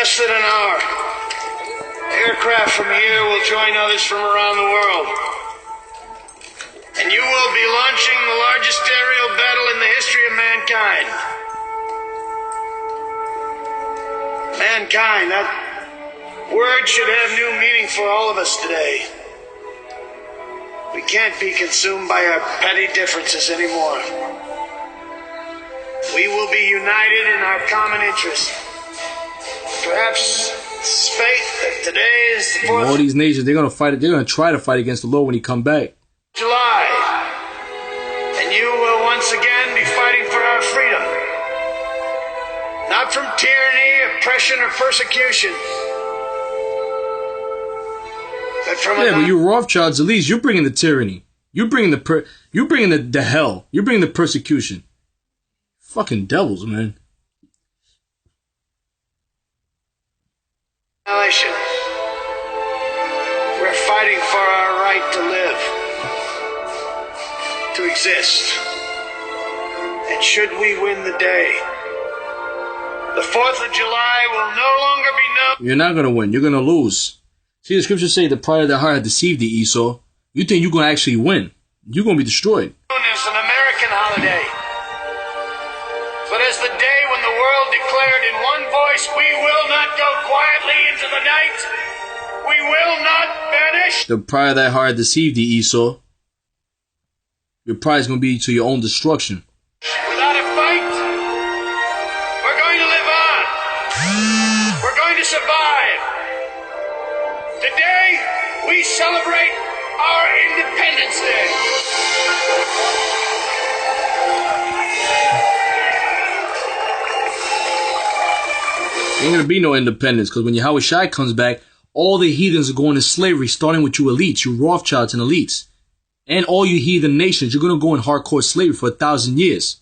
less than an hour, aircraft from here will join others from around the world. And you will be launching the largest aerial battle in the history of mankind. Mankind, that word should have new meaning for all of us today. We can't be consumed by our petty differences anymore. We will be united in our common interest. Perhaps it's fate that today is the 4th all these nations, they're gonna fight. They're gonna try to fight against the Lord when He come back. July, and you will once again be fighting for our freedom, not from tyranny, oppression, or persecution, but from but you Rothschilds, at least you're bringing the tyranny. You're bringing the hell. You're bringing the persecution. Fucking devils, man. We're fighting for our right to live, to exist. And should we win the day, the 4th of July will no longer be known. You're not gonna win. You're gonna lose. See, the scriptures say the pride of their heart had deceived thee, Esau. You think you're gonna actually win? You're gonna be destroyed. It's an American holiday. But as the day when the world declared in one voice, we will not go quietly into the night. We will not vanish. The pride of thy heart deceived thee, Esau. Your pride is going to be to your own destruction. Without a fight, we're going to live on. We're going to survive. Today, we celebrate our Independence Day. Ain't gonna be no independence, because when Yahawashi comes back, all the heathens are going to slavery, starting with you elites, you Rothschilds and elites. And all you heathen nations, you're gonna go in hardcore slavery for 1,000 years.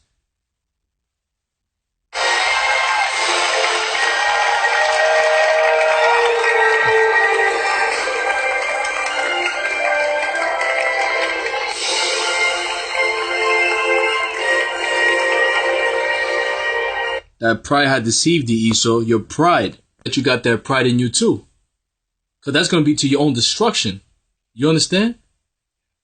That pride had deceived thee, Esau. Your pride. That you got that pride in you too. Because that's going to be to your own destruction. You understand?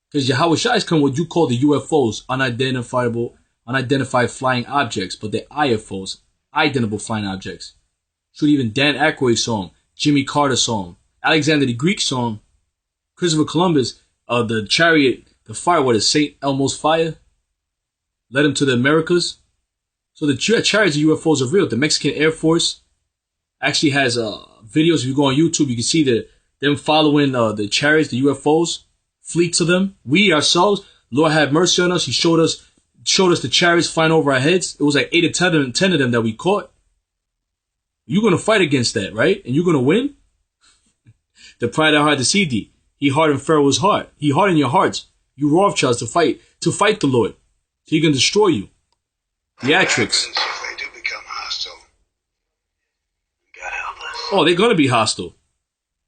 Because Yahawashi is coming what you call the UFOs. Unidentified flying objects. But they're IFOs. Identifiable flying objects. Should even Dan Aykroyd song. Jimmy Carter song. Alexander the Greek song. Christopher Columbus. The chariot. The fire. What is St. Elmo's fire? Led him to the Americas. So the chariots of UFOs are real. The Mexican Air Force actually has videos. If you go on YouTube, you can see them following the chariots, the UFOs, fleets of them. We ourselves, Lord have mercy on us. He showed us the chariots flying over our heads. It was like 8 or 10 of them that we caught. You're gonna fight against that, right? And you're gonna win. The pride of our heart deceived thee. He hardened Pharaoh's heart. He hardened your hearts. You Rothschilds to fight the Lord. So he can destroy you. Theatrics. If they do become hostile, God help us. Oh, they're gonna be hostile.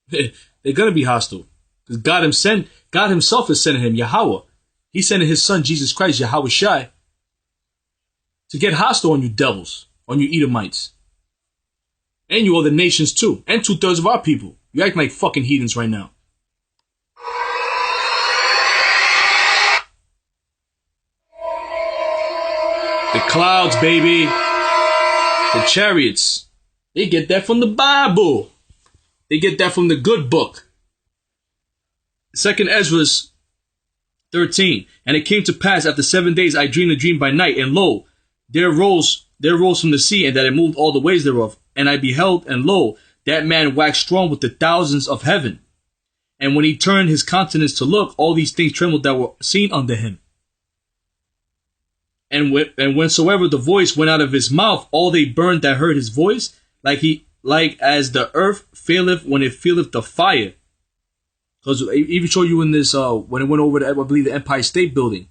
They're gonna be hostile. Because God himself is sending him, Yahweh. He's sending his son, Jesus Christ, Yahawashi, to get hostile on you devils, on you Edomites. And you other nations too. And 2/3 of our people. You acting like fucking heathens right now. The clouds, baby. The chariots. They get that from the Bible. They get that from the good book. 2nd Ezra 13. And it came to pass after 7 days I dreamed a dream by night, and lo, there rose from the sea, and that it moved all the ways thereof. And I beheld, and lo, that man waxed strong with the thousands of heaven. And when he turned his countenance to look, all these things trembled that were seen unto him. And whensoever the voice went out of his mouth, all they burned that heard his voice, like as the earth faileth when it feeleth the fire. Because I even show you in this when it went over to, I believe, the Empire State Building,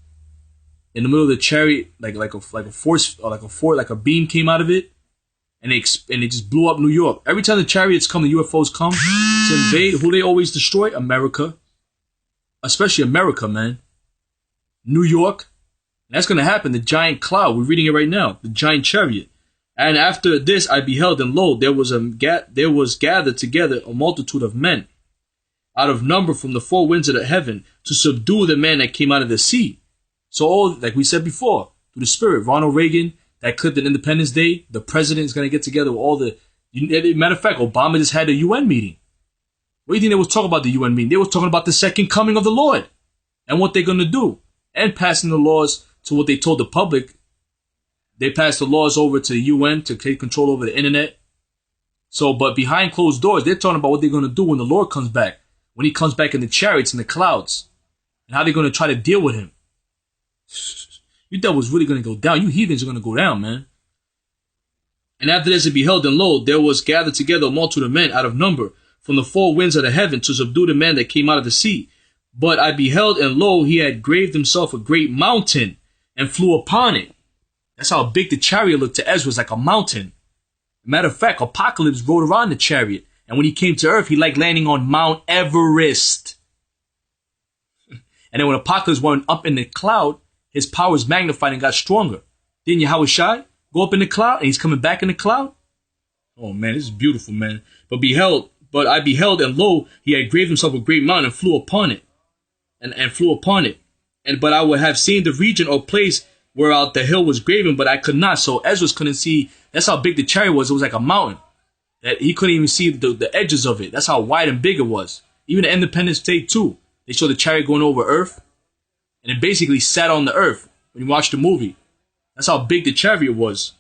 in the middle of the chariot, like a beam came out of it, and it just blew up New York. Every time the chariots come, the UFOs come to invade, who they always destroy? America, especially America, man. New York. And that's going to happen. The giant cloud, we're reading it right now. The giant chariot. And after this I beheld, and lo, there was gathered together a multitude of men, out of number from the four winds of the heaven, to subdue the man that came out of the sea. So all, like we said before, through the Spirit, Ronald Reagan, that clipped in Independence Day, the president is going to get together with all the... Matter of fact, Obama just had a UN meeting. What do you think they was talking about the UN meeting? They was talking about the second coming of the Lord and what they're going to do, and passing the laws to what they told the public. They passed the laws over to the UN to take control over the internet. So, but behind closed doors, they're talking about what they're going to do when the Lord comes back. When he comes back in the chariots and the clouds. And how they're going to try to deal with him. You thought was really going to go down. You heathens are going to go down, man. And after this I beheld, and lo, there was gathered together a multitude of men out of number from the four winds of the heaven to subdue the man that came out of the sea. But I beheld, and lo, he had graved himself a great mountain and flew upon it. That's how big the chariot looked to Ezra, like a mountain. Matter of fact, Apocalypse rode around the chariot. And when he came to earth, he liked landing on Mount Everest. And then when Apocalypse went up in the cloud, his powers magnified and got stronger. Didn't Yahawashi go up in the cloud and he's coming back in the cloud? Oh man, this is beautiful, man. But I beheld, and lo, he had graved himself a great mountain and flew upon it. And flew upon it. But I would have seen the region or place whereout the hill was graven, but I could not. So Ezra couldn't see. That's how big the chariot was. It was like a mountain. That he couldn't even see the edges of it. That's how wide and big it was. Even the Independence Day 2, they showed the chariot going over Earth. And it basically sat on the earth when you watch the movie. That's how big the chariot was.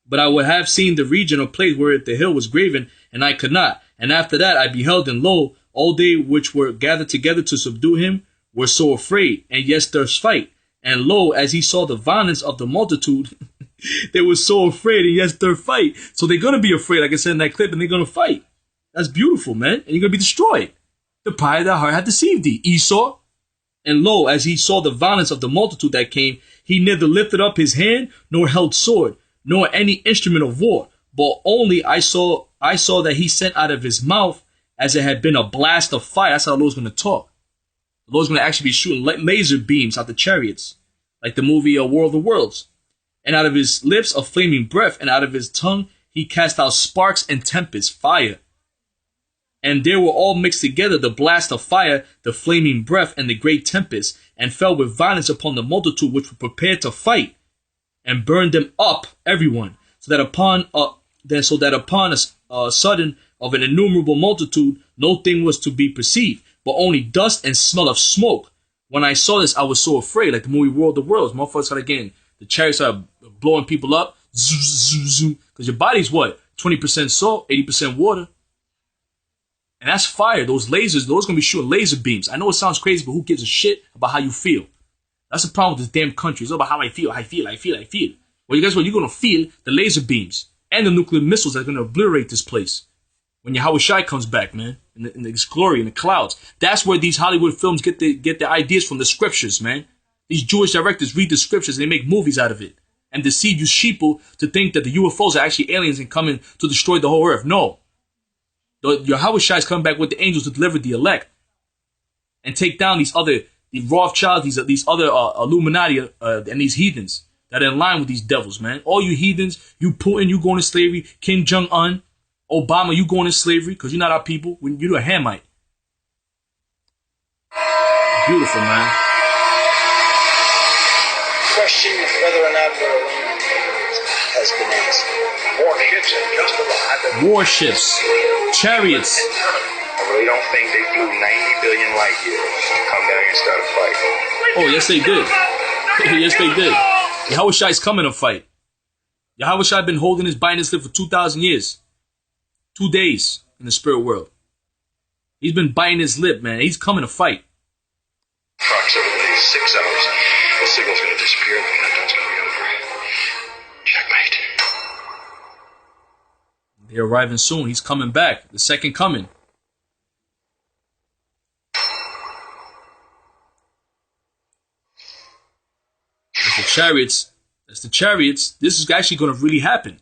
But I would have seen the region or place where the hill was graven, and I could not. And after that I beheld, and lo, all they which were gathered together to subdue him were so afraid, and yes, durst fight. And lo, as he saw the violence of the multitude, they were so afraid, and yes, durst fight. So they're going to be afraid, like I said in that clip, and they're going to fight. That's beautiful, man. And you're going to be destroyed. The pride of thy heart hath deceived thee, Esau. And lo, as he saw the violence of the multitude that came, he neither lifted up his hand, nor held sword, nor any instrument of war. But only I saw that he sent out of his mouth as it had been a blast of fire. That's how the Lord's going to talk. The Lord's going to actually be shooting laser beams out the chariots, like the movie War of the Worlds. And out of his lips a flaming breath, and out of his tongue he cast out sparks and tempest, fire. And they were all mixed together, the blast of fire, the flaming breath, and the great tempest, and fell with violence upon the multitude which were prepared to fight, and burned them up, everyone, so that upon a sudden of an innumerable multitude, no thing was to be perceived, but only dust and smell of smoke. When I saw this, I was so afraid, like the movie War of the Worlds. Motherfuckers started getting, the chariots started blowing people up, because your body's what? 20% salt, 80% water. And that's fire. Those lasers, those going to be shooting laser beams. I know it sounds crazy, but who gives a shit about how you feel? That's the problem with this damn country. It's all about how I feel. Well, you guys what? You're going to feel the laser beams and the nuclear missiles that are going to obliterate this place. When Yahawashi comes back, man, in his glory, in the clouds. That's where these Hollywood films get their ideas from, the scriptures, man. These Jewish directors read the scriptures and they make movies out of it. And deceive you sheeple to think that the UFOs are actually aliens and coming to destroy the whole earth. No. Yahawashi is coming back with the angels to deliver the elect and take down the Rothschilds, these other Illuminati and these heathens that are in line with these devils, man. All you heathens, you Putin, you going to slavery, Kim Jong-un, Obama, you going to slavery because you're not our people. You're a Hamite. Beautiful, man. Question whether or not there are aliens has been asked. Warships have just arrived. Warships, chariots. I really don't think they flew 90 billion light years to come down here and start a fight. Oh, yes, they did. Yes, they did. Yahawashi is coming to fight. Yahawashi been holding his biting his lip for 2,000 years. 2 days in the spirit world. He's been biting his lip, man. He's coming to fight. Approximately 6 hours. The signal's going to disappear and the countdown's going to be over. Checkmate. They're arriving soon. He's coming back. The second coming. That's the chariots. That's the chariots. This is actually going to really happen.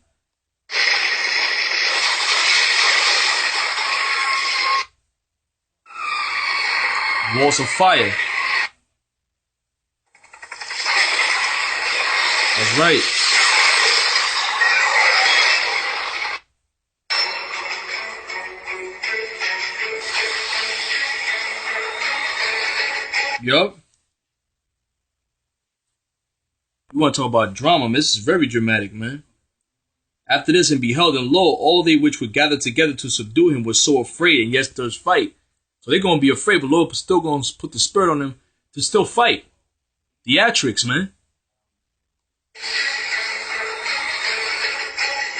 Walls of fire. That's right. Yup. You want to talk about drama, man? This is very dramatic, man. After this, and beheld, and lo, all they which were gathered together to subdue him were so afraid, and yet durst fight. So they're going to be afraid, but Lord still going to put the spirit on them to still fight. Theatrics, man.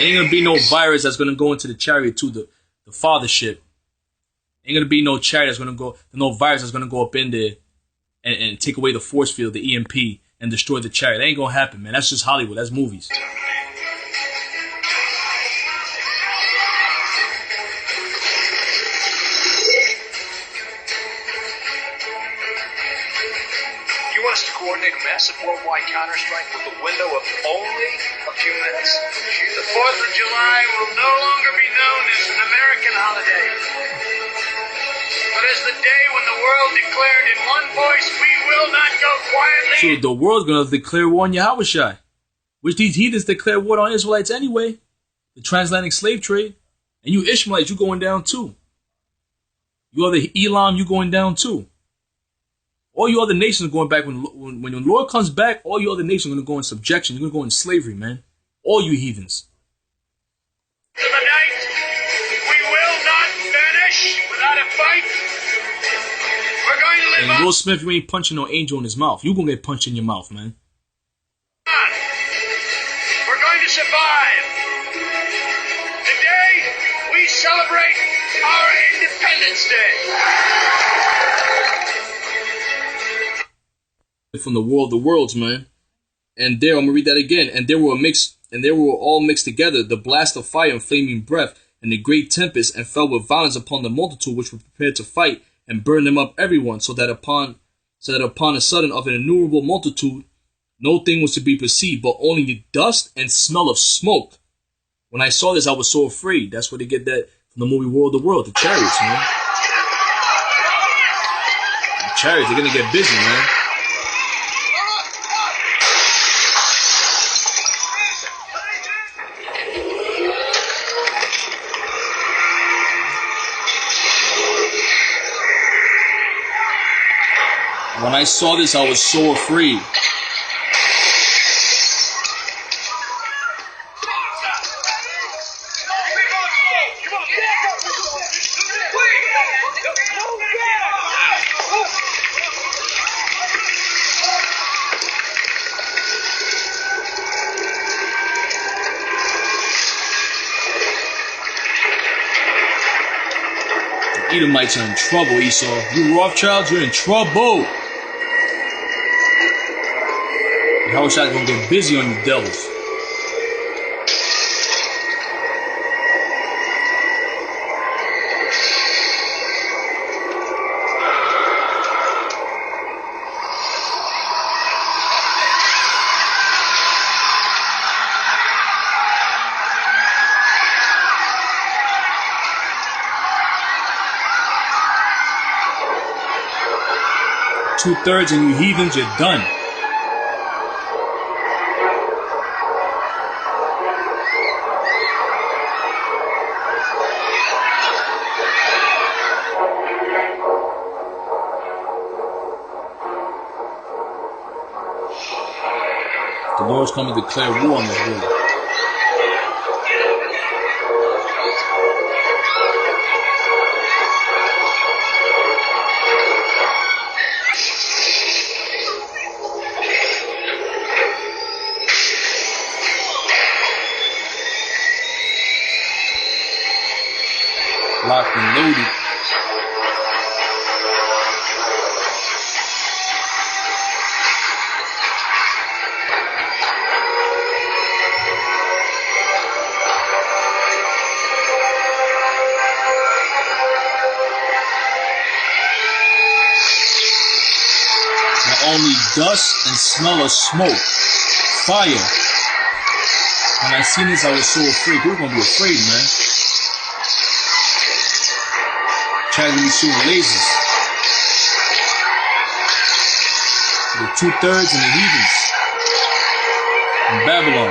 Ain't going to be no virus that's going to go into the chariot to the fathership. Ain't going to be no chariot that's going to go, no virus that's going to go up in there and take away the force field, the EMP, and destroy the chariot. That ain't going to happen, man. That's just Hollywood. That's movies. You want us to coordinate a massive worldwide counterstrike with a window of only a few minutes? The 4th of July will no longer be known as an American holiday, but as the day when the world declared in one voice, we will not go quietly. So the world's going to declare war on Yahawashai, which these heathens declare war on Israelites anyway. The transatlantic slave trade. And you Ishmaelites, you going down too. You other Elam, you going down too. All you other nations are going back. When the Lord comes back, all you other nations are going to go in subjection. You're going to go in slavery, man. All you heathens. To the night, we will not vanish without a fight. We're going to live And Will Smith, you ain't punching no angel in his mouth. You going to get punched in your mouth, man. on. We're going to survive. Today, we celebrate our Independence Day. From the world of worlds, man. And there, I'm gonna read that again. And they were all mixed together, the blast of fire and flaming breath, and the great tempest, and fell with violence upon the multitude which were prepared to fight, and burned them up everyone, so that upon a sudden of an innumerable multitude, no thing was to be perceived, but only the dust and smell of smoke. When I saw this, I was so afraid. That's where they get that from the movie World of World, the chariots, man. The chariots, they're gonna get busy, man. When I saw this, I was so afraid. The Edomites are in trouble, Esau. You Rothschilds, you're in trouble. Yahawashai gonna get busy on you devils. Two-thirds and you heathens, you're done. The Lord's coming to declare war on this world. Locked and loaded. Only dust and smell of smoke. Fire. When I seen this, I was so afraid. People are going to be afraid, man. Trying to be shooting lasers. The 2/3 and the heathens in Babylon.